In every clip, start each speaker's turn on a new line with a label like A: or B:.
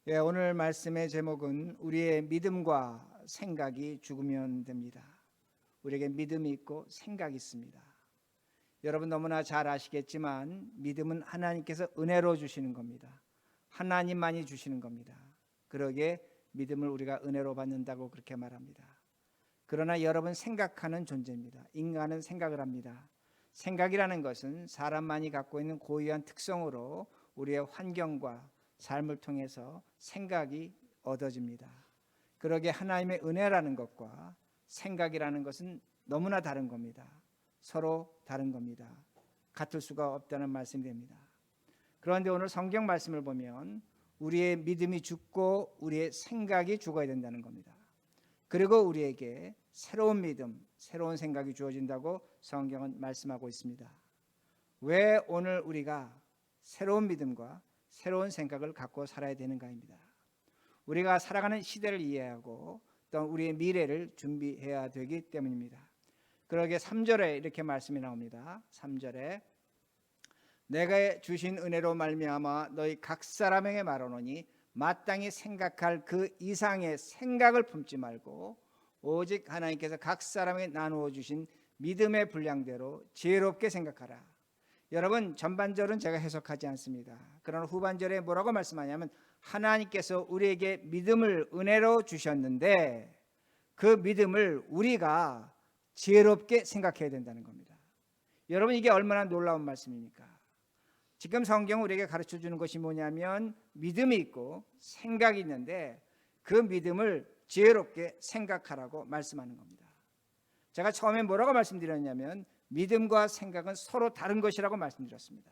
A: 오늘 말씀의 제목은 우리의 믿음과 생각이 죽으면 됩니다. 우리에게 믿음이 있고 생각이 있습니다. 여러분 너무나 잘 아시겠지만 믿음은 하나님께서 은혜로 주시는 겁니다. 하나님만이 주시는 겁니다. 그러기에 믿음을 우리가 은혜로 받는다고 그렇게 말합니다. 그러나 여러분 생각하는 존재입니다. 인간은 생각을 합니다. 생각이라는 것은 사람만이 갖고 있는 고유한 특성으로 우리의 환경과 삶을 통해서 생각이 얻어집니다. 그러기에 하나님의 은혜라는 것과 생각이라는 것은 너무나 다른 겁니다. 서로 다른 겁니다. 같을 수가 없다는 말씀이 됩니다. 그런데 오늘 성경 말씀을 보면 우리의 믿음이 죽고 우리의 생각이 죽어야 된다는 겁니다. 그리고 우리에게 새로운 믿음, 새로운 생각이 주어진다고 성경은 말씀하고 있습니다. 왜 오늘 우리가 새로운 믿음과 새로운 생각을 갖고 살아야 되는가입니다. 우리가 살아가는 시대를 이해하고 또 우리의 미래를 준비해야 되기 때문입니다. 그러기에 3절에 이렇게 말씀이 나옵니다. 3절에 내가 주신 은혜로 말미암아 너희 각 사람에게 말하노니 마땅히 생각할 그 이상의 생각을 품지 말고 오직 하나님께서 각 사람에게 나누어 주신 믿음의 분량대로 지혜롭게 생각하라. 여러분 전반절은 제가 해석하지 않습니다. 그러나 후반절에 뭐라고 말씀하냐면 하나님께서 우리에게 믿음을 은혜로 주셨는데 그 믿음을 우리가 지혜롭게 생각해야 된다는 겁니다. 여러분 이게 얼마나 놀라운 말씀입니까? 지금 성경은 우리에게 가르쳐 주는 것이 뭐냐면 믿음이 있고 생각이 있는데 그 믿음을 지혜롭게 생각하라고 말씀하는 겁니다. 제가 처음에 뭐라고 말씀드렸냐면 믿음과 생각은 서로 다른 것이라고 말씀드렸습니다.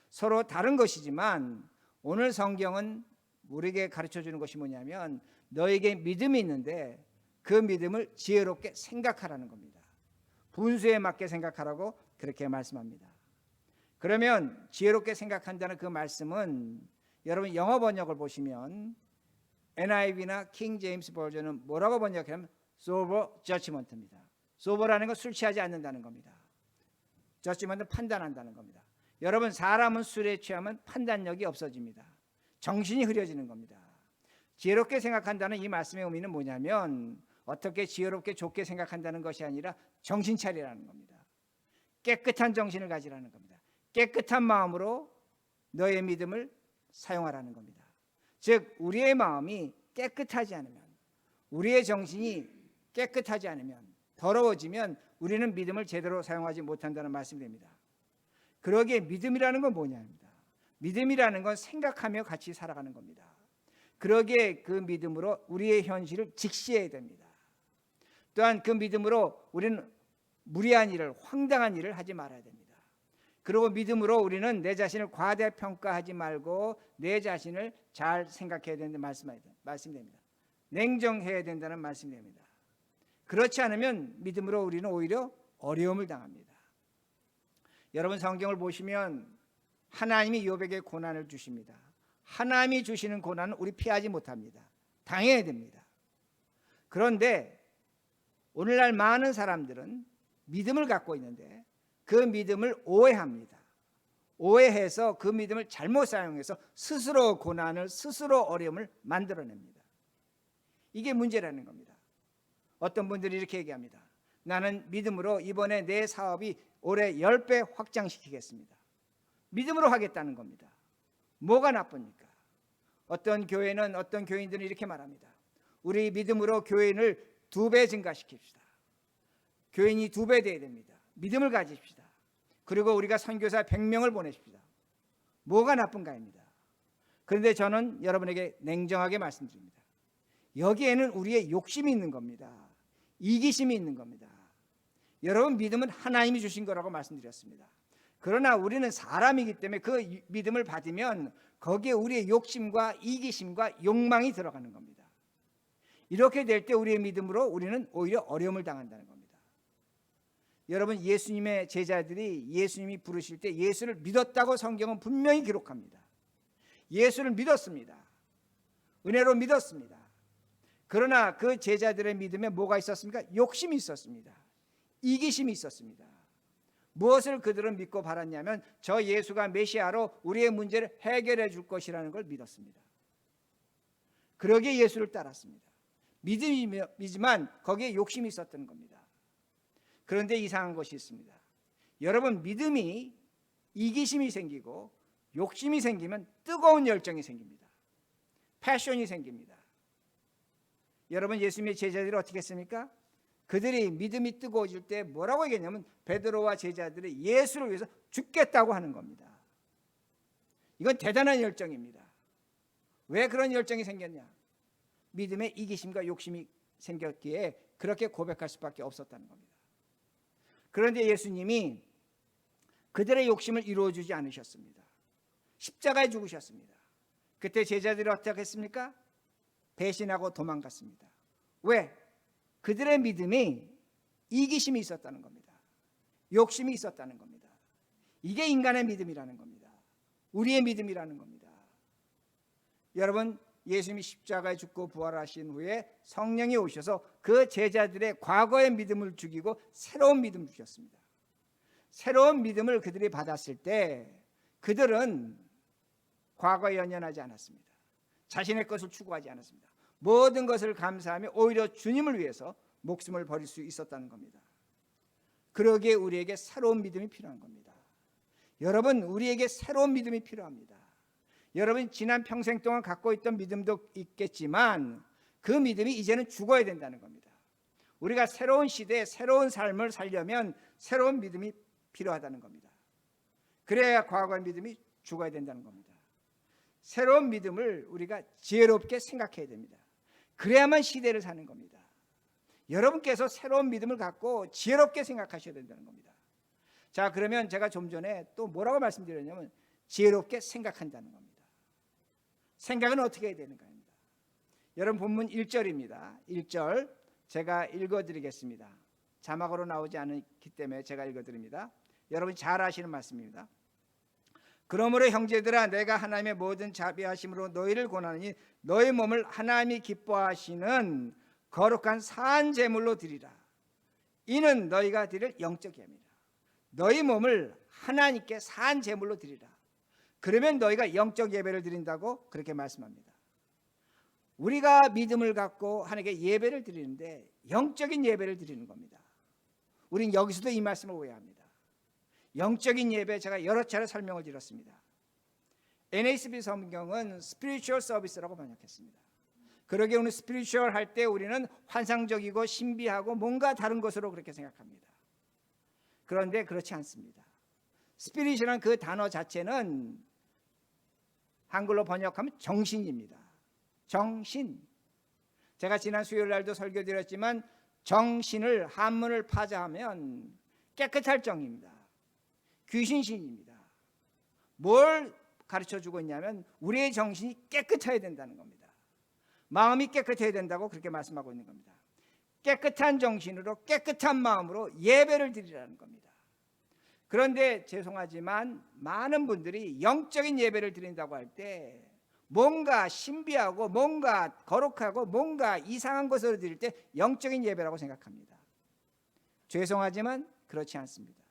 A: 서로 다른 것이지만 오늘 성경은 우리에게 가르쳐 주는 것이 뭐냐면 너에게 믿음이 있는데 그 믿음을 지혜롭게 생각하라는 겁니다. 분수에 맞게 생각하라고 그렇게 말씀합니다. 그러면 지혜롭게 생각한다는 그 말씀은 여러분 영어 번역을 보시면 NIV나 킹 제임스 버전은 뭐라고 번역하냐면 sober judgment입니다. sober라는 건 술 취하지 않는다는 겁니다. judgment은 판단한다는 겁니다. 여러분 사람은 술에 취하면 판단력이 없어집니다. 정신이 흐려지는 겁니다. 지혜롭게 생각한다는 이 말씀의 의미는 뭐냐면 어떻게 지혜롭게 좋게 생각한다는 것이 아니라 정신 차리라는 겁니다. 깨끗한 정신을 가지라는 겁니다. 깨끗한 마음으로 너의 믿음을 사용하라는 겁니다. 즉 우리의 마음이 깨끗하지 않으면 우리의 정신이 깨끗하지 않으면 더러워지면 우리는 믿음을 제대로 사용하지 못한다는 말씀이 됩니다. 그러기에 믿음이라는 건 뭐냐입니다. 믿음이라는 건 생각하며 같이 살아가는 겁니다. 그러기에 그 믿음으로 우리의 현실을 직시해야 됩니다. 또한 그 믿음으로 우리는 무리한 일을 황당한 일을 하지 말아야 됩니다. 그리고 믿음으로 우리는 내 자신을 과대평가하지 말고 내 자신을 잘 생각해야 된다는 말씀이 됩니다. 냉정해야 된다는 말씀이 됩니다. 그렇지 않으면 믿음으로 우리는 오히려 어려움을 당합니다. 여러분 성경을 보시면 하나님이 욥에게 고난을 주십니다. 하나님이 주시는 고난은 우리 피하지 못합니다. 당해야 됩니다. 그런데 오늘날 많은 사람들은 믿음을 갖고 있는데 그 믿음을 오해합니다. 오해해서 그 믿음을 잘못 사용해서 스스로 고난을 스스로 어려움을 만들어냅니다. 이게 문제라는 겁니다. 어떤 분들이 이렇게 얘기합니다. 나는 믿음으로 이번에 내 사업이 올해 10배 확장시키겠습니다. 믿음으로 하겠다는 겁니다. 뭐가 나쁩니까? 어떤 교회는 어떤 교인들은 이렇게 말합니다. 우리 믿음으로 교인을 2배 증가시킵시다. 교인이 2배 돼야 됩니다. 믿음을 가집시다. 그리고 우리가 선교사 100명을 보내십시다. 뭐가 나쁜가입니다. 그런데 저는 여러분에게 냉정하게 말씀드립니다. 여기에는 우리의 욕심이 있는 겁니다. 이기심이 있는 겁니다. 여러분 믿음은 하나님이 주신 거라고 말씀드렸습니다. 그러나 우리는 사람이기 때문에 그 믿음을 받으면 거기에 우리의 욕심과 이기심과 욕망이 들어가는 겁니다. 이렇게 될 때 우리의 믿음으로 우리는 오히려 어려움을 당한다는 겁니다. 여러분 예수님의 제자들이 예수님이 부르실 때 예수를 믿었다고 성경은 분명히 기록합니다. 예수를 믿었습니다. 은혜로 믿었습니다. 그러나 그 제자들의 믿음에 뭐가 있었습니까? 욕심이 있었습니다. 이기심이 있었습니다. 무엇을 그들은 믿고 바랐냐면 저 예수가 메시아로 우리의 문제를 해결해 줄 것이라는 걸 믿었습니다. 그러기에 예수를 따랐습니다. 믿음이지만 거기에 욕심이 있었던 겁니다. 그런데 이상한 것이 있습니다. 여러분, 믿음이 이기심이 생기고 욕심이 생기면 뜨거운 열정이 생깁니다. 패션이 생깁니다. 여러분, 예수님의 제자들이 어떻게 했습니까? 그들이 믿음이 뜨거워질 때 뭐라고 얘기했냐면 베드로와 제자들이 예수를 위해서 죽겠다고 하는 겁니다. 이건 대단한 열정입니다. 왜 그런 열정이 생겼냐? 믿음에 이기심과 욕심이 생겼기에 그렇게 고백할 수밖에 없었다는 겁니다. 그런데 예수님이 그들의 욕심을 이루어주지 않으셨습니다. 십자가에 죽으셨습니다. 그때 제자들이 어떻게 했습니까? 배신하고 도망갔습니다. 왜? 그들의 믿음이 이기심이 있었다는 겁니다. 욕심이 있었다는 겁니다. 이게 인간의 믿음이라는 겁니다. 우리의 믿음이라는 겁니다. 여러분, 예수님이 십자가에 죽고 부활하신 후에 성령이 오셔서 그 제자들의 과거의 믿음을 죽이고 새로운 믿음을 주셨습니다. 새로운 믿음을 그들이 받았을 때 그들은 과거에 연연하지 않았습니다. 자신의 것을 추구하지 않았습니다. 모든 것을 감사하며 오히려 주님을 위해서 목숨을 버릴 수 있었다는 겁니다. 그러기에 우리에게 새로운 믿음이 필요한 겁니다. 여러분, 우리에게 새로운 믿음이 필요합니다. 여러분, 지난 평생 동안 갖고 있던 믿음도 있겠지만 그 믿음이 이제는 죽어야 된다는 겁니다. 우리가 새로운 시대에 새로운 삶을 살려면 새로운 믿음이 필요하다는 겁니다. 그래야 과거의 믿음이 죽어야 된다는 겁니다. 새로운 믿음을 우리가 지혜롭게 생각해야 됩니다. 그래야만 시대를 사는 겁니다. 여러분께서 새로운 믿음을 갖고 지혜롭게 생각하셔야 된다는 겁니다. 자, 그러면 제가 좀 전에 또 뭐라고 말씀드렸냐면 지혜롭게 생각한다는 겁니다. 생각은 어떻게 해야 되는가 합니다. 여러분, 본문 1절입니다. 1절 제가 읽어드리겠습니다. 자막으로 나오지 않기 때문에 제가 읽어드립니다. 여러분이 잘 아시는 말씀입니다. 그러므로 형제들아, 내가 하나님의 모든 자비하심으로 너희를 권하노니 너희 몸을 하나님이 기뻐하시는 거룩한 산 제물로 드리라. 이는 너희가 드릴 영적 예배니라. 너희 몸을 하나님께 산 제물로 드리라. 그러면 너희가 영적 예배를 드린다고 그렇게 말씀합니다. 우리가 믿음을 갖고 하나님께 예배를 드리는데 영적인 예배를 드리는 겁니다. 우린 여기서도 이 말씀을 오해합니다. 영적인 예배, 제가 여러 차례 설명을 드렸습니다. NASB 성경은 Spiritual Service라고 번역했습니다. 그러기에 오늘 Spiritual 할 때 우리는 환상적이고 신비하고 뭔가 다른 것으로 그렇게 생각합니다. 그런데 그렇지 않습니다. Spirit이라는 그 단어 자체는 한글로 번역하면 정신입니다. 정신. 제가 지난 수요일 날도 설교드렸지만 정신을 한문을 파자하면 깨끗할 정입니다. 귀신신입니다. 뭘 가르쳐주고 있냐면 우리의 정신이 깨끗해야 된다는 겁니다. 마음이 깨끗해야 된다고 그렇게 말씀하고 있는 겁니다. 깨끗한 정신으로 깨끗한 마음으로 예배를 드리라는 겁니다. 그런데 죄송하지만 많은 분들이 영적인 예배를 드린다고 할 때 뭔가 신비하고 뭔가 거룩하고 뭔가 이상한 것으로 드릴 때 영적인 예배라고 생각합니다. 죄송하지만 그렇지 않습니다.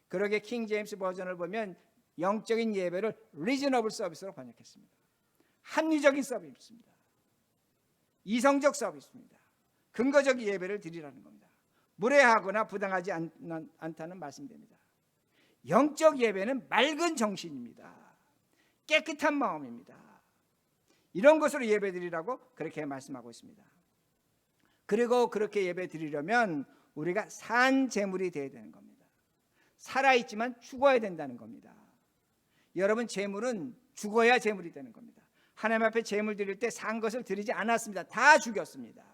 A: 그러게 킹 제임스 버전을 보면 영적인 예배를 리즈너블 서비스로 번역했습니다. 합리적인 서비스입니다. 이성적 서비스입니다. 근거적 예배를 드리라는 겁니다. 무례하거나 부당하지 않다는 말씀입니다. 영적 예배는 맑은 정신입니다. 깨끗한 마음입니다. 이런 것으로 예배 드리라고 그렇게 말씀하고 있습니다. 그리고 그렇게 예배 드리려면 우리가 산 제물이 되어야 되는 겁니다. 살아있지만 죽어야 된다는 겁니다. 여러분, 제물은 죽어야 제물이 되는 겁니다. 하나님 앞에 제물 드릴 때 산 것을 드리지 않았습니다. 다 죽였습니다.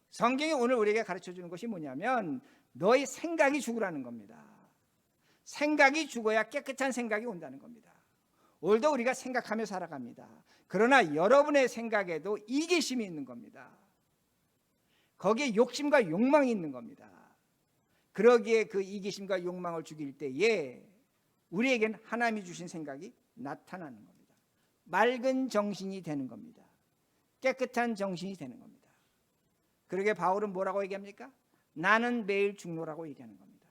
A: 성경이 오늘 우리에게 가르쳐주는 것이 뭐냐면 너희 생각이 죽으라는 겁니다. 생각이 죽어야 깨끗한 생각이 온다는 겁니다. 오늘도 우리가 생각하며 살아갑니다. 그러나 여러분의 생각에도 이기심이 있는 겁니다. 거기에 욕심과 욕망이 있는 겁니다. 그러기에 그 이기심과 욕망을 죽일 때에 우리에겐 하나님이 주신 생각이 나타나는 겁니다. 맑은 정신이 되는 겁니다. 깨끗한 정신이 되는 겁니다. 그러게 바울은 뭐라고 얘기합니까? 나는 매일 죽노라고 얘기하는 겁니다.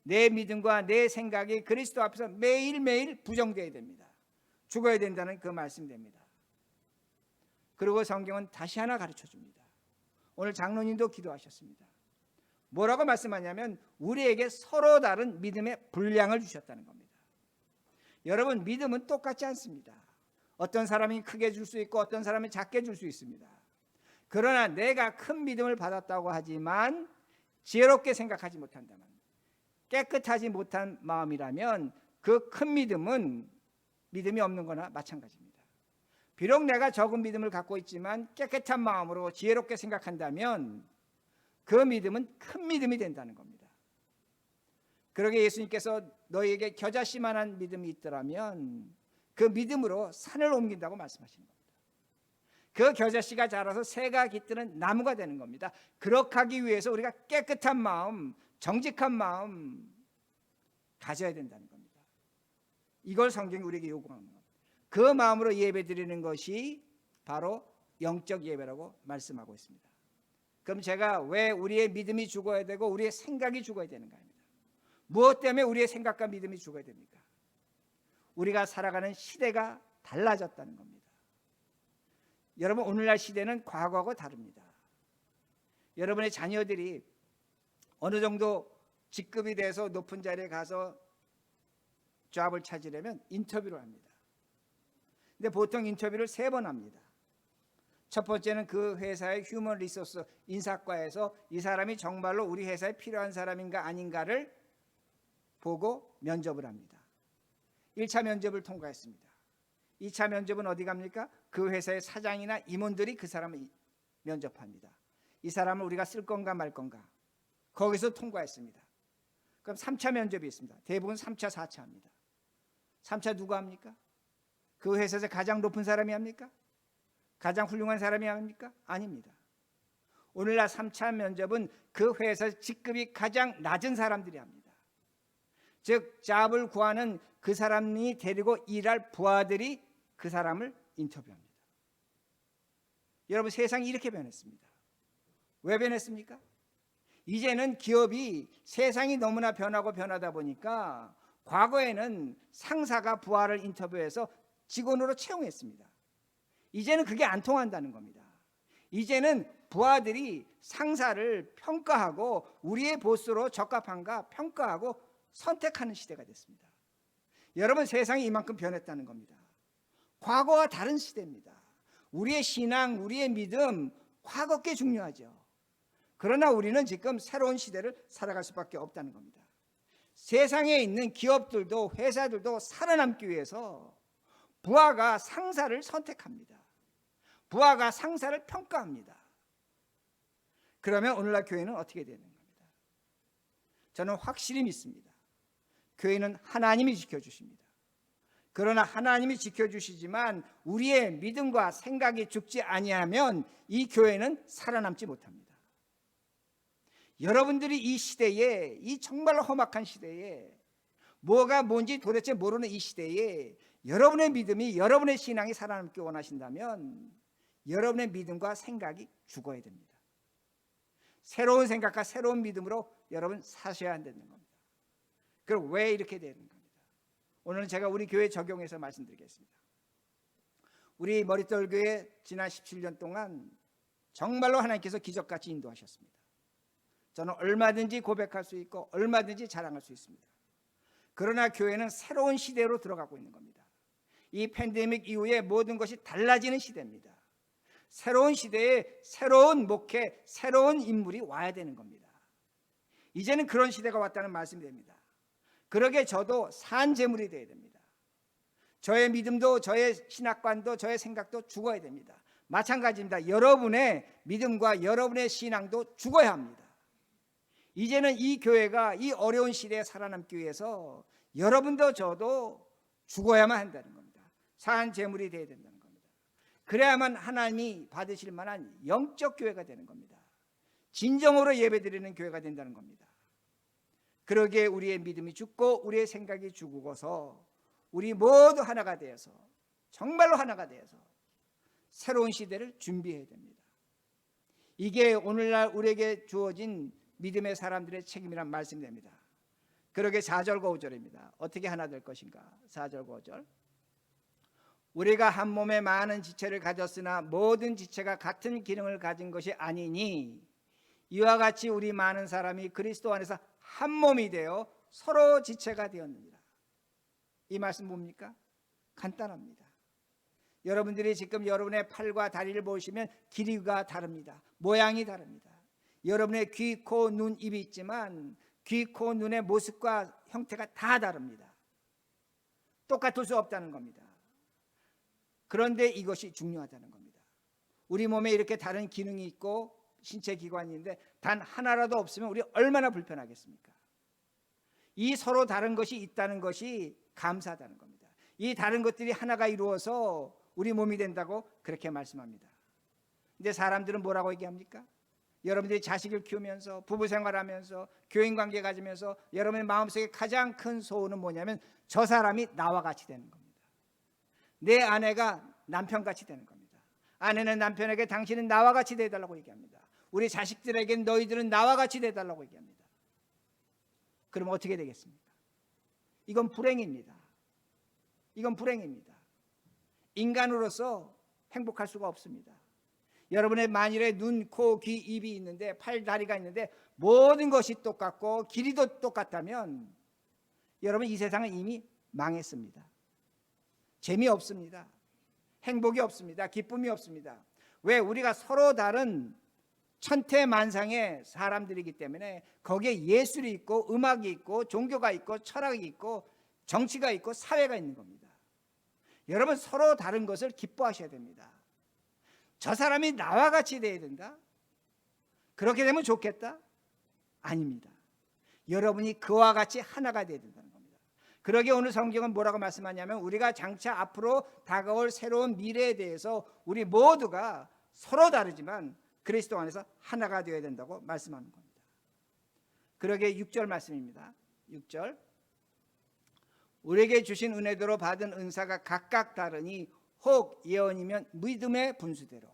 A: 내 믿음과 내 생각이 그리스도 앞에서 매일매일 부정되어야 됩니다. 죽어야 된다는 그 말씀입니다. 그리고 성경은 다시 하나 가르쳐 줍니다. 오늘 장로님도 기도하셨습니다. 뭐라고 말씀하냐면 우리에게 서로 다른 믿음의 분량을 주셨다는 겁니다. 여러분, 믿음은 똑같지 않습니다. 어떤 사람이 크게 줄 수 있고 어떤 사람이 작게 줄 수 있습니다. 그러나 내가 큰 믿음을 받았다고 하지만 지혜롭게 생각하지 못한다면, 깨끗하지 못한 마음이라면 그 큰 믿음은 믿음이 없는 거나 마찬가지입니다. 비록 내가 적은 믿음을 갖고 있지만 깨끗한 마음으로 지혜롭게 생각한다면 그 믿음은 큰 믿음이 된다는 겁니다. 그러게 예수님께서 너희에게 겨자씨만한 믿음이 있더라면 그 믿음으로 산을 옮긴다고 말씀하시는 겁니다. 그 겨자씨가 자라서 새가 깃드는 나무가 되는 겁니다. 그렇게 하기 위해서 우리가 깨끗한 마음, 정직한 마음 가져야 된다는 겁니다. 이걸 성경이 우리에게 요구하는 겁니다. 그 마음으로 예배 드리는 것이 바로 영적 예배라고 말씀하고 있습니다. 그럼 제가 왜 우리의 믿음이 죽어야 되고 우리의 생각이 죽어야 되는가 합니다. 무엇 때문에 우리의 생각과 믿음이 죽어야 됩니까? 우리가 살아가는 시대가 달라졌다는 겁니다. 여러분, 오늘날 시대는 과거하고 다릅니다. 여러분의 자녀들이 어느 정도 직급이 돼서 높은 자리에 가서 잡을 찾으려면 인터뷰를 합니다. 근데 보통 인터뷰를 3번 합니다. 첫 번째는 그 회사의 휴먼 리소스 인사과에서 이 사람이 정말로 우리 회사에 필요한 사람인가 아닌가를 보고 면접을 합니다. 1차 면접을 통과했습니다. 2차 면접은 어디 갑니까? 그 회사의 사장이나 임원들이 그 사람을 면접합니다. 이 사람을 우리가 쓸 건가 말 건가. 거기서 통과했습니다. 그럼 3차 면접이 있습니다. 대부분 3차, 4차 합니다. 3차 누가 합니까? 그 회사에서 가장 높은 사람이 합니까? 가장 훌륭한 사람이 합니까? 아닙니다. 오늘날 3차 면접은 그 회사 직급이 가장 낮은 사람들이 합니다. 즉 잡을 구하는 그 사람이 데리고 일할 부하들이 그 사람을 인터뷰합니다. 여러분, 세상이 이렇게 변했습니다. 왜 변했습니까? 이제는 기업이 세상이 너무나 변하고 변하다 보니까 과거에는 상사가 부하를 인터뷰해서 직원으로 채용했습니다. 이제는 그게 안 통한다는 겁니다. 이제는 부하들이 상사를 평가하고 우리의 보스로 적합한가 평가하고 선택하는 시대가 됐습니다. 여러분, 세상이 이만큼 변했다는 겁니다. 과거와 다른 시대입니다. 우리의 신앙, 우리의 믿음, 과거께 중요하죠. 그러나 우리는 지금 새로운 시대를 살아갈 수밖에 없다는 겁니다. 세상에 있는 기업들도 회사들도 살아남기 위해서 부하가 상사를 선택합니다. 부하가 상사를 평가합니다. 그러면 오늘날 교회는 어떻게 되는 겁니다? 저는 확실히 믿습니다. 교회는 하나님이 지켜주십니다. 그러나 하나님이 지켜주시지만 우리의 믿음과 생각이 죽지 아니하면 이 교회는 살아남지 못합니다. 여러분들이 이 시대에, 이 정말 험악한 시대에, 뭐가 뭔지 도대체 모르는 이 시대에 여러분의 믿음이, 여러분의 신앙이 살아남기 원하신다면 여러분의 믿음과 생각이 죽어야 됩니다. 새로운 생각과 새로운 믿음으로 여러분 사셔야 한다는 겁니다. 그럼 왜 이렇게 되는 겁니다? 오늘은 제가 우리 교회 적용해서 말씀드리겠습니다. 우리 머릿돌 교회 지난 17년 동안 정말로 하나님께서 기적같이 인도하셨습니다. 저는 얼마든지 고백할 수 있고 얼마든지 자랑할 수 있습니다. 그러나 교회는 새로운 시대로 들어가고 있는 겁니다. 이 팬데믹 이후에 모든 것이 달라지는 시대입니다. 새로운 시대에 새로운 목회, 새로운 인물이 와야 되는 겁니다. 이제는 그런 시대가 왔다는 말씀이 됩니다. 그러게 저도 산 제물이 되어야 됩니다. 저의 믿음도, 저의 신학관도, 저의 생각도 죽어야 됩니다. 마찬가지입니다. 여러분의 믿음과 여러분의 신앙도 죽어야 합니다. 이제는 이 교회가 이 어려운 시대에 살아남기 위해서 여러분도 저도 죽어야만 한다는 겁니다. 산 제물이 되어야 된다는 겁니다. 그래야만 하나님이 받으실 만한 영적 교회가 되는 겁니다. 진정으로 예배드리는 교회가 된다는 겁니다. 그러기에 우리의 믿음이 죽고 우리의 생각이 죽어서 우리 모두 하나가 되어서, 정말로 하나가 되어서 새로운 시대를 준비해야 됩니다. 이게 오늘날 우리에게 주어진 믿음의 사람들의 책임이란 말씀이 됩니다. 그러게 4절과 5절입니다. 어떻게 하나 될 것인가? 4절과 5절. 우리가 한 몸에 많은 지체를 가졌으나 모든 지체가 같은 기능을 가진 것이 아니니 이와 같이 우리 많은 사람이 그리스도 안에서 한 몸이 되어 서로 지체가 되었느니라. 이 말씀 뭡니까? 간단합니다. 여러분들이 지금 여러분의 팔과 다리를 보시면 길이가 다릅니다. 모양이 다릅니다. 여러분의 귀, 코, 눈, 입이 있지만 귀, 코, 눈의 모습과 형태가 다 다릅니다. 똑같을 수 없다는 겁니다. 그런데 이것이 중요하다는 겁니다. 우리 몸에 이렇게 다른 기능이 있고 신체 기관이 있는데 단 하나라도 없으면 우리 얼마나 불편하겠습니까? 이 서로 다른 것이 있다는 것이 감사하다는 겁니다. 이 다른 것들이 하나가 이루어서 우리 몸이 된다고 그렇게 말씀합니다. 근데 사람들은 뭐라고 얘기합니까? 여러분들이 자식을 키우면서 부부 생활하면서 교인 관계 가지면서 여러분의 마음속에 가장 큰 소원은 뭐냐면 저 사람이 나와 같이 되는 겁니다. 내 아내가 남편같이 되는 겁니다. 아내는 남편에게 당신은 나와 같이 되어달라고 얘기합니다. 우리 자식들에게 너희들은 나와 같이 되어달라고 얘기합니다. 그럼 어떻게 되겠습니까? 이건 불행입니다. 이건 불행입니다. 인간으로서 행복할 수가 없습니다. 여러분의 만일에 눈, 코, 귀, 입이 있는데 팔, 다리가 있는데 모든 것이 똑같고 길이도 똑같다면 여러분 이 세상은 이미 망했습니다. 재미없습니다. 행복이 없습니다. 기쁨이 없습니다. 왜? 우리가 서로 다른 천태만상의 사람들이기 때문에 거기에 예술이 있고 음악이 있고 종교가 있고 철학이 있고 정치가 있고 사회가 있는 겁니다. 여러분 서로 다른 것을 기뻐하셔야 됩니다. 저 사람이 나와 같이 돼야 된다? 그렇게 되면 좋겠다? 아닙니다. 여러분이 그와 같이 하나가 돼야 된다는 겁니다. 그러기에 오늘 성경은 뭐라고 말씀하냐면 우리가 장차 앞으로 다가올 새로운 미래에 대해서 우리 모두가 서로 다르지만 그리스도 안에서 하나가 되어야 된다고 말씀하는 겁니다. 그러기에 6절 말씀입니다. 6절 우리에게 주신 은혜대로 받은 은사가 각각 다르니 혹 예언이면 믿음의 분수대로.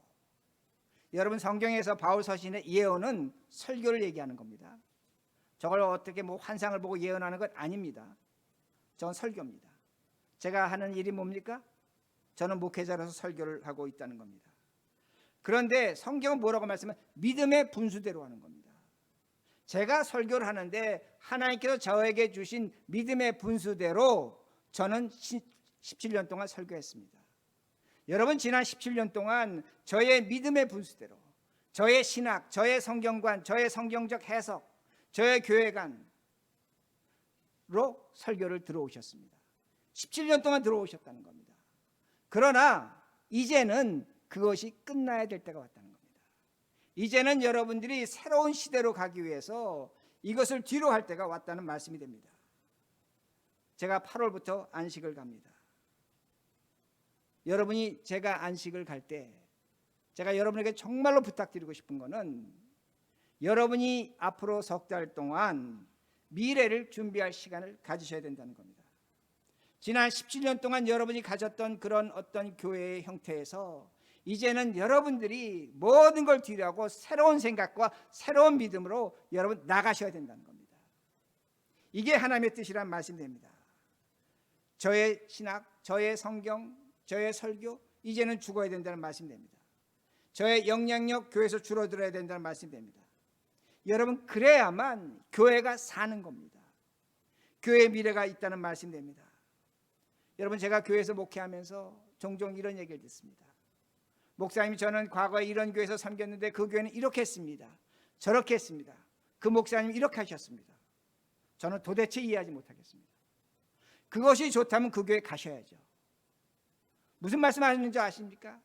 A: 여러분 성경에서 바울 서신의 예언은 설교를 얘기하는 겁니다. 저걸 어떻게 환상을 보고 예언하는 것 아닙니다. 저는 설교입니다. 제가 하는 일이 뭡니까? 저는 목회자로서 설교를 하고 있다는 겁니다. 그런데 성경은 뭐라고 말씀하면 믿음의 분수대로 하는 겁니다. 제가 설교를 하는데 하나님께서 저에게 주신 믿음의 분수대로 저는 17년 동안 설교했습니다. 여러분 지난 17년 동안 저의 믿음의 분수대로 저의 신학, 저의 성경관, 저의 성경적 해석, 저의 교회관으로 설교를 들어오셨습니다. 17년 동안 들어오셨다는 겁니다. 그러나 이제는 그것이 끝나야 될 때가 왔다는 겁니다. 이제는 여러분들이 새로운 시대로 가기 위해서 이것을 뒤로 할 때가 왔다는 말씀이 됩니다. 제가 8월부터 안식을 갑니다. 여러분이 제가 안식을 갈 때 제가 여러분에게 정말로 부탁드리고 싶은 것은 여러분이 앞으로 석 달 동안 미래를 준비할 시간을 가지셔야 된다는 겁니다. 지난 17년 동안 여러분이 가졌던 그런 어떤 교회의 형태에서 이제는 여러분들이 모든 걸 뒤로하고 새로운 생각과 새로운 믿음으로 여러분 나가셔야 된다는 겁니다. 이게 하나님의 뜻이란 말씀입니다. 저의 신학, 저의 성경, 저의 설교 이제는 죽어야 된다는 말씀입니다. 저의 영향력 교회에서 줄어들어야 된다는 말씀입니다. 여러분 그래야만 교회가 사는 겁니다. 교회의 미래가 있다는 말씀입니다. 여러분 제가 교회에서 목회하면서 종종 이런 얘기를 듣습니다. 목사님이 저는 과거에 이런 교회에서 섬겼는데 그 교회는 이렇게 했습니다. 저렇게 했습니다. 그 목사님 이렇게 하셨습니다. 저는 도대체 이해하지 못하겠습니다. 그것이 좋다면 그 교회 가셔야죠. 무슨 말씀하시는지 아십니까?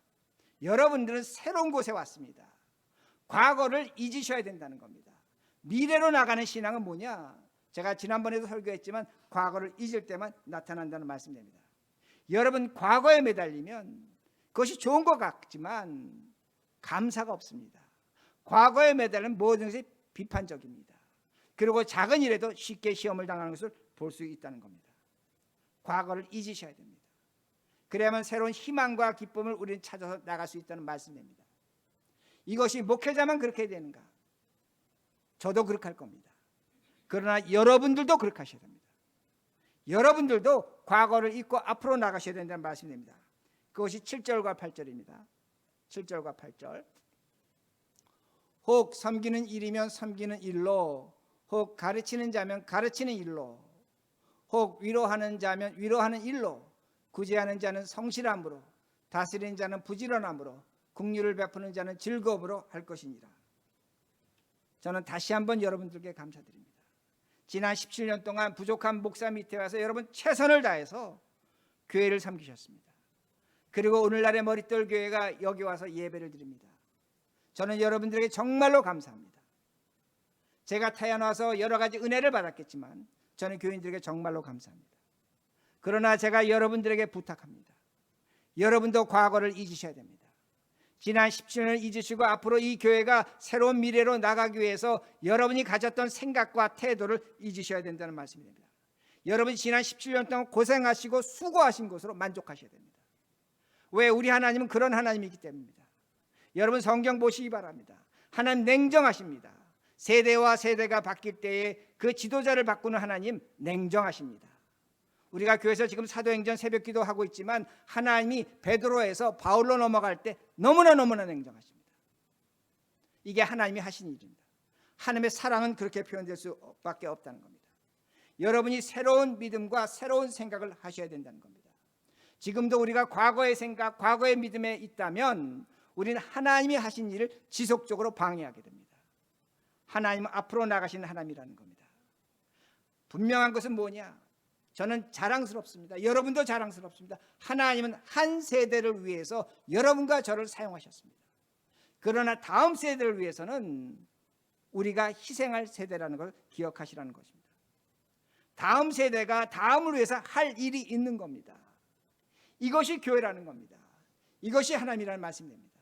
A: 여러분들은 새로운 곳에 왔습니다. 과거를 잊으셔야 된다는 겁니다. 미래로 나가는 신앙은 뭐냐? 제가 지난번에도 설교했지만 과거를 잊을 때만 나타난다는 말씀입니다. 여러분 과거에 매달리면 그것이 좋은 것 같지만 감사가 없습니다. 과거에 매달리면 모든 것이 비판적입니다. 그리고 작은 일에도 쉽게 시험을 당하는 것을 볼 수 있다는 겁니다. 과거를 잊으셔야 됩니다. 그래야만 새로운 희망과 기쁨을 우리는 찾아서 나갈 수 있다는 말씀입니다. 이것이 목회자만 그렇게 되는가? 저도 그렇게 할 겁니다. 그러나 여러분들도 그렇게 하셔야 됩니다. 여러분들도 과거를 잊고 앞으로 나가셔야 된다는 말씀입니다. 그것이 7절과 8절입니다. 7절과 8절. 혹 섬기는 일이면 섬기는 일로, 혹 가르치는 자면 가르치는 일로, 혹 위로하는 자면 위로하는 일로, 구제하는 자는 성실함으로, 다스리는 자는 부지런함으로, 긍휼을 베푸는 자는 즐거움으로 할 것이니라. 저는 다시 한번 여러분들께 감사드립니다. 지난 17년 동안 부족한 목사 밑에 와서 여러분 최선을 다해서 교회를 섬기셨습니다. 그리고 오늘날의 머릿돌 교회가 여기 와서 예배를 드립니다. 저는 여러분들에게 정말로 감사합니다. 제가 태어나서 여러 가지 은혜를 받았겠지만 저는 교인들에게 정말로 감사합니다. 그러나 제가 여러분들에게 부탁합니다. 여러분도 과거를 잊으셔야 됩니다. 지난 17년을 잊으시고 앞으로 이 교회가 새로운 미래로 나가기 위해서 여러분이 가졌던 생각과 태도를 잊으셔야 된다는 말씀입니다. 여러분이 지난 17년 동안 고생하시고 수고하신 것으로 만족하셔야 됩니다. 왜? 우리 하나님은 그런 하나님이기 때문입니다. 여러분 성경 보시기 바랍니다. 하나님 냉정하십니다. 세대와 세대가 바뀔 때에 그 지도자를 바꾸는 하나님 냉정하십니다. 우리가 교회에서 지금 사도행전 새벽기도 하고 있지만 하나님이 베드로에서 바울로 넘어갈 때 너무나 냉정하십니다. 이게 하나님이 하신 일입니다. 하나님의 사랑은 그렇게 표현될 수밖에 없다는 겁니다. 여러분이 새로운 믿음과 새로운 생각을 하셔야 된다는 겁니다. 지금도 우리가 과거의 생각, 과거의 믿음에 있다면 우리는 하나님이 하신 일을 지속적으로 방해하게 됩니다. 하나님은 앞으로 나가시는 하나님이라는 겁니다. 분명한 것은 뭐냐? 저는 자랑스럽습니다. 여러분도 자랑스럽습니다. 하나님은 한 세대를 위해서 여러분과 저를 사용하셨습니다. 그러나 다음 세대를 위해서는 우리가 희생할 세대라는 걸 기억하시라는 것입니다. 다음 세대가 다음을 위해서 할 일이 있는 겁니다. 이것이 교회라는 겁니다. 이것이 하나님이라는 말씀입니다.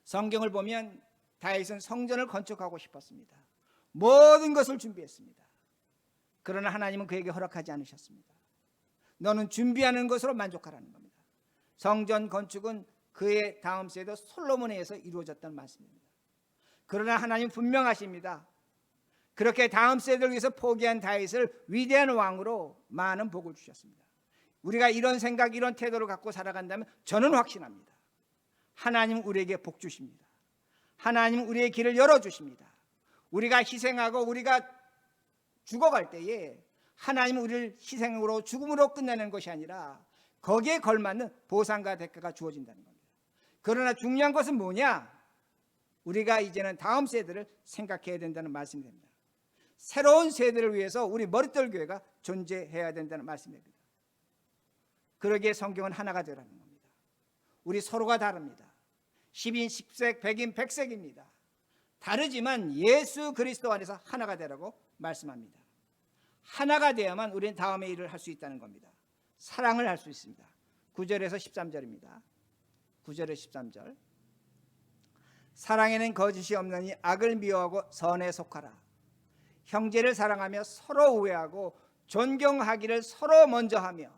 A: 성경을 보면 다윗은 성전을 건축하고 싶었습니다. 모든 것을 준비했습니다. 그러나 하나님은 그에게 허락하지 않으셨습니다. 너는 준비하는 것으로 만족하라는 겁니다. 성전 건축은 그의 다음 세대 솔로몬에 의해서 이루어졌다는 말씀입니다. 그러나 하나님 분명하십니다. 그렇게 다음 세대를 위해서 포기한 다윗을 위대한 왕으로 많은 복을 주셨습니다. 우리가 이런 생각, 이런 태도를 갖고 살아간다면 저는 확신합니다. 하나님은 우리에게 복 주십니다. 하나님은 우리의 길을 열어주십니다. 우리가 희생하고 우리가 죽어갈 때에 하나님은 우리를 희생으로 죽음으로 끝내는 것이 아니라 거기에 걸맞는 보상과 대가가 주어진다는 겁니다. 그러나 중요한 것은 뭐냐? 우리가 이제는 다음 세대를 생각해야 된다는 말씀이 됩니다. 새로운 세대를 위해서 우리 머릿돌 교회가 존재해야 된다는 말씀입니다. 그러기에 성경은 하나가 되라는 겁니다. 우리 서로가 다릅니다. 10인 10색, 100인 100색입니다. 다르지만 예수 그리스도 안에서 하나가 되라고 말씀합니다. 하나가 되어야만 우리는 다음의 일을 할 수 있다는 겁니다. 사랑을 할 수 있습니다. 9절에서 13절입니다. 9절에서 13절. 사랑에는 거짓이 없느니 악을 미워하고 선에 속하라. 형제를 사랑하며 서로 우애하고 존경하기를 서로 먼저 하며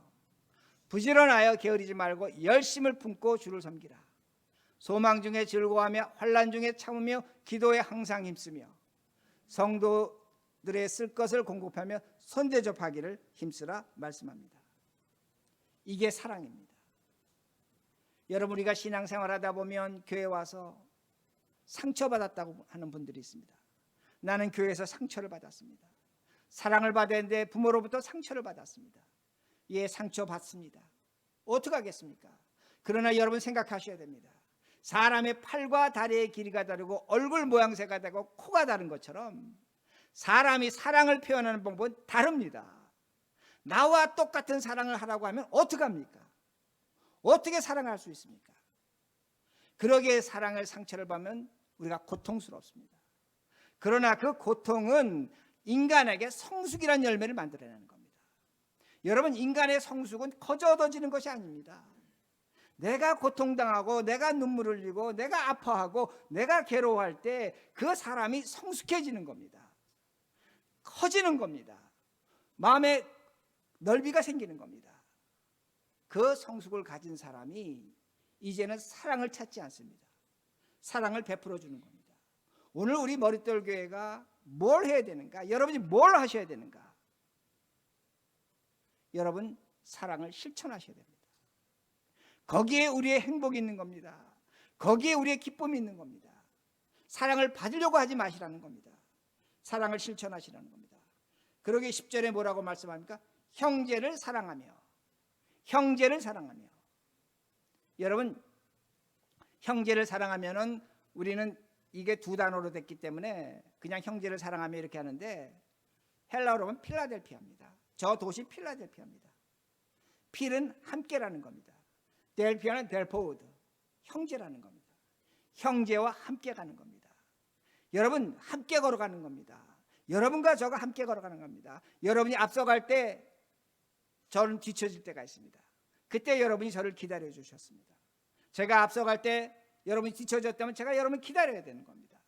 A: 부지런하여 게으르지 말고 열심을 품고 주를 섬기라. 소망 중에 즐거워하며 환난 중에 참으며 기도에 항상 힘쓰며 성도들의 쓸 것을 공급하며 선대접하기를 힘쓰라 말씀합니다. 이게 사랑입니다. 여러분, 우리가 신앙생활하다 보면 교회 와서 상처받았다고 하는 분들이 있습니다. 나는 교회에서 상처를 받았습니다. 사랑을 받아야 하는데 부모로부터 상처를 받았습니다. 예, 상처받습니다. 어떻게 하겠습니까? 그러나 여러분 생각하셔야 됩니다. 사람의 팔과 다리의 길이가 다르고 얼굴 모양새가 다르고 코가 다른 것처럼 사람이 사랑을 표현하는 방법은 다릅니다. 나와 똑같은 사랑을 하라고 하면 어떡합니까? 어떻게 사랑할 수 있습니까? 그러기에 사랑을 상처를 받으면 우리가 고통스럽습니다. 그러나 그 고통은 인간에게 성숙이라는 열매를 만들어내는 겁니다. 여러분, 인간의 성숙은 커져 얻어지는 것이 아닙니다. 내가 고통당하고 내가 눈물을 흘리고 내가 아파하고 내가 괴로워할 때 그 사람이 성숙해지는 겁니다. 커지는 겁니다. 마음에 넓이가 생기는 겁니다. 그 성숙을 가진 사람이 이제는 사랑을 찾지 않습니다. 사랑을 베풀어 주는 겁니다. 오늘 우리 머릿돌 교회가 뭘 해야 되는가? 여러분이 뭘 하셔야 되는가? 여러분, 사랑을 실천하셔야 됩니다. 거기에 우리의 행복이 있는 겁니다. 거기에 우리의 기쁨이 있는 겁니다. 사랑을 받으려고 하지 마시라는 겁니다. 사랑을 실천하시라는 겁니다. 그러기 10절에 뭐라고 말씀합니까? 형제를 사랑하며, 형제를 사랑하며. 여러분, 형제를 사랑하면은 우리는 이게 두 단어로 됐기 때문에 그냥 형제를 사랑하며 이렇게 하는데, 헬라어로 보면 필라델피아입니다. 저 도시 필라델피아입니다. 필은 함께라는 겁니다. 델피아는 델포우드, 형제라는 겁니다. 형제와 함께 가는 겁니다. 여러분, 함께 걸어가는 겁니다. 여러분과 저가 함께 걸어가는 겁니다. 여러분이 앞서갈 때 저는 뒤처질 때가 있습니다. 그때 여러분이 저를 기다려 주셨습니다. 제가 앞서갈 때 여러분이 뒤처졌다면 제가 여러분을 기다려야 되는 겁니다.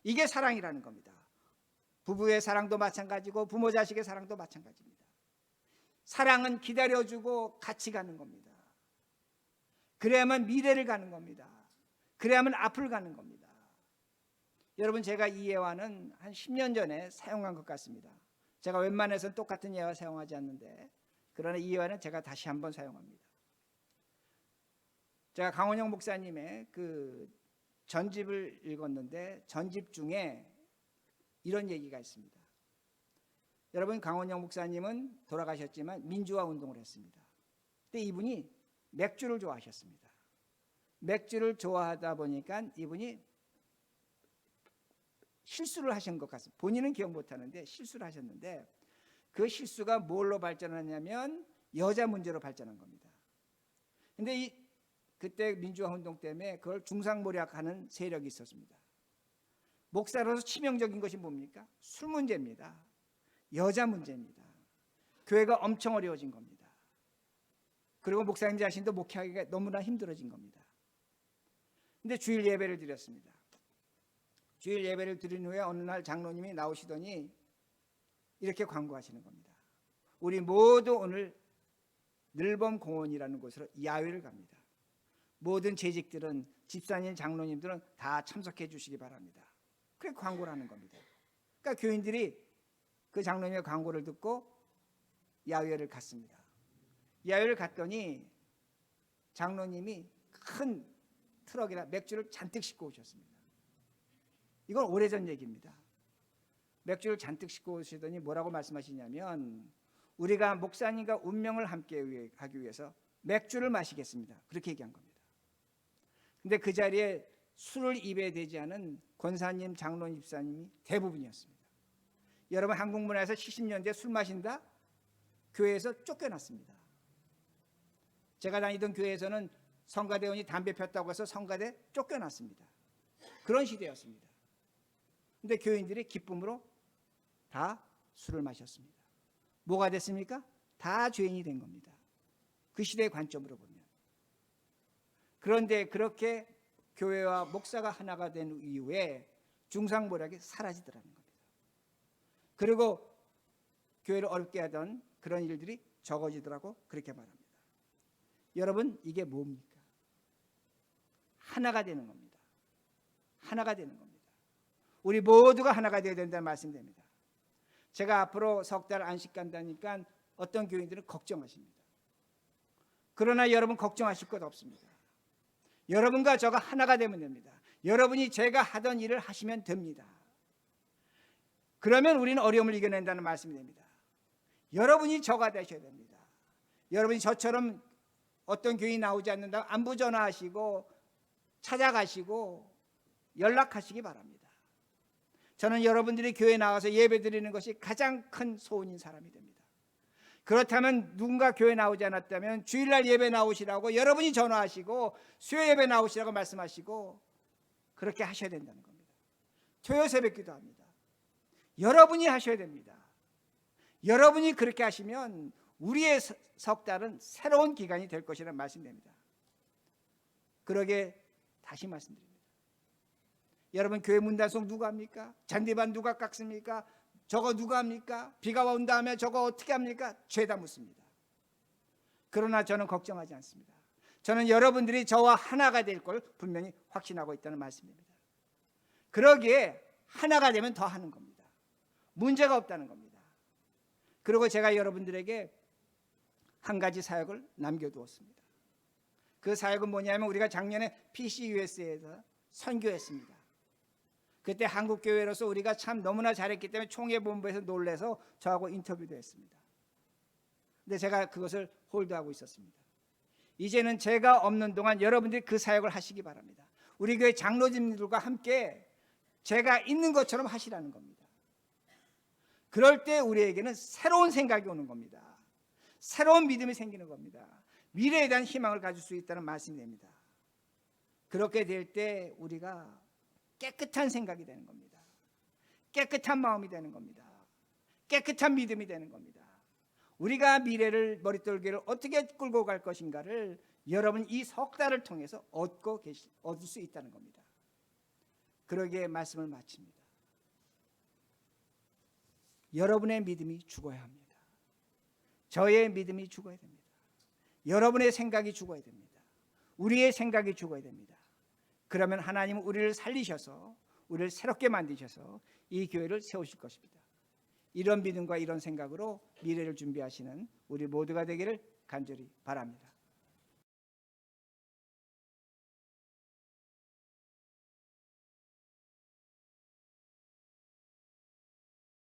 A: 이게 사랑이라는 겁니다. 부부의 사랑도 마찬가지고 부모 자식의 사랑도 마찬가지입니다. 사랑은 기다려주고 같이 가는 겁니다. 그래야만 미래를 가는 겁니다. 그래야만 앞을 가는 겁니다. 여러분, 제가 이 예화는 한 10년 전에 사용한 것 같습니다. 제가 웬만해서는 똑같은 예화 사용하지 않는데, 그러나 이 예화는 제가 다시 한번 사용합니다. 제가 강원영 목사님의 그 전집을 읽었는데, 전집 중에 이런 얘기가 있습니다. 여러분, 강원영 목사님은 돌아가셨지만 민주화 운동을 했습니다. 근데 이분이 맥주를 좋아하셨습니다. 맥주를 좋아하다 보니까 이분이 실수를 하신 것 같습니다. 본인은 기억 못하는데 실수를 하셨는데, 그 실수가 뭘로 발전하냐면 여자 문제로 발전한 겁니다. 근데 그때 민주화 운동 때문에 그걸 중상모략하는 세력이 있었습니다. 목사로서 치명적인 것이 뭡니까? 술 문제입니다. 여자 문제입니다. 교회가 엄청 어려워진 겁니다. 그리고 목사님 자신도 목회하기가 너무나 힘들어진 겁니다. 근데 주일 예배를 드렸습니다. 주일 예배를 드린 후에 어느 날 장로님이 나오시더니 이렇게 광고하시는 겁니다. 우리 모두 오늘 늘범 공원이라는 곳으로 야외를 갑니다. 모든 재직들은, 집사님, 장로님들은 다 참석해 주시기 바랍니다. 그렇게 광고를 하는 겁니다. 그러니까 교인들이 그 장로님의 광고를 듣고 야외를 갔습니다. 야외를 갔더니 장로님이 큰 트럭에다 맥주를 잔뜩 싣고 오셨습니다. 이건 오래전 얘기입니다. 맥주를 잔뜩 싣고 오시더니 뭐라고 말씀하시냐면, 우리가 목사님과 운명을 함께 하기 위해서 맥주를 마시겠습니다. 그렇게 얘기한 겁니다. 근데 그 자리에 술을 입에 대지 않은 권사님, 장로님, 집사님이 대부분이었습니다. 여러분, 한국 문화에서 70년대 술 마신다? 교회에서 쫓겨났습니다. 제가 다니던 교회에서는 성가대원이 담배 폈다고 해서 성가대 쫓겨났습니다. 그런 시대였습니다. 근데 교인들이 기쁨으로 다 술을 마셨습니다. 뭐가 됐습니까? 다 죄인이 된 겁니다. 그 시대의 관점으로 보면. 그런데 그렇게 교회와 목사가 하나가 된 이후에 중상모략이 사라지더라는 겁니다. 그리고 교회를 어렵게 하던 그런 일들이 적어지더라고 그렇게 말합니다. 여러분, 이게 뭡니까? 하나가 되는 겁니다. 하나가 되는 겁니다. 우리 모두가 하나가 되어야 된다는 말씀입니다. 제가 앞으로 석 달 안식 간다니까 어떤 교인들은 걱정하십니다. 그러나 여러분, 걱정하실 것 없습니다. 여러분과 저가 하나가 되면 됩니다. 여러분이 제가 하던 일을 하시면 됩니다. 그러면 우리는 어려움을 이겨낸다는 말씀이 됩니다. 여러분이 저가 되셔야 됩니다. 여러분이 저처럼 어떤 교인이 나오지 않는다고 안부 전화하시고 찾아가시고 연락하시기 바랍니다. 저는 여러분들이 교회에 나와서 예배 드리는 것이 가장 큰 소원인 사람이 됩니다. 그렇다면 누군가 교회 나오지 않았다면 주일날 예배 나오시라고 여러분이 전화하시고 수요 예배 나오시라고 말씀하시고 그렇게 하셔야 된다는 겁니다. 토요 새벽 기도합니다. 여러분이 하셔야 됩니다. 여러분이 그렇게 하시면 우리의 석 달은 새로운 기간이 될 것이라는 말씀입니다. 그러게 다시 말씀드립니다. 여러분, 교회 문단속 누가 합니까? 잔디반 누가 깎습니까? 저거 누가 합니까? 비가 온 다음에 저거 어떻게 합니까? 죄다 묻습니다. 그러나 저는 걱정하지 않습니다. 저는 여러분들이 저와 하나가 될 걸 분명히 확신하고 있다는 말씀입니다. 그러기에 하나가 되면 더 하는 겁니다. 문제가 없다는 겁니다. 그리고 제가 여러분들에게 한 가지 사역을 남겨두었습니다. 그 그 사역은 뭐냐면 우리가 작년에 PCUS에서 선교했습니다. 그때 한국교회로서 우리가 참 너무나 잘했기 때문에 총회본부에서 놀래서 저하고 인터뷰도 했습니다. 근데 제가 그것을 홀드하고 있었습니다. 이제는 제가 없는 동안 여러분들이 그 사역을 하시기 바랍니다. 우리 교회 장로님들과 함께 제가 있는 것처럼 하시라는 겁니다. 그럴 때 우리에게는 새로운 생각이 오는 겁니다. 새로운 믿음이 생기는 겁니다. 미래에 대한 희망을 가질 수 있다는 말씀이 됩니다. 그렇게 될 때 우리가 깨끗한 생각이 되는 겁니다. 깨끗한 마음이 되는 겁니다. 깨끗한 믿음이 되는 겁니다. 우리가 미래를 머릿돌기를 어떻게 끌고 갈 것인가를 여러분 이 석 달을 통해서 얻을 수 있다는 겁니다. 그러기에 말씀을 마칩니다. 여러분의 믿음이 죽어야 합니다. 저의 믿음이 죽어야 됩니다. 여러분의 생각이 죽어야 됩니다. 우리의 생각이 죽어야 됩니다. 그러면 하나님은 우리를 살리셔서 우리를 새롭게 만드셔서 이 교회를 세우실 것입니다. 이런 믿음과 이런 생각으로 미래를 준비하시는 우리 모두가 되기를 간절히 바랍니다.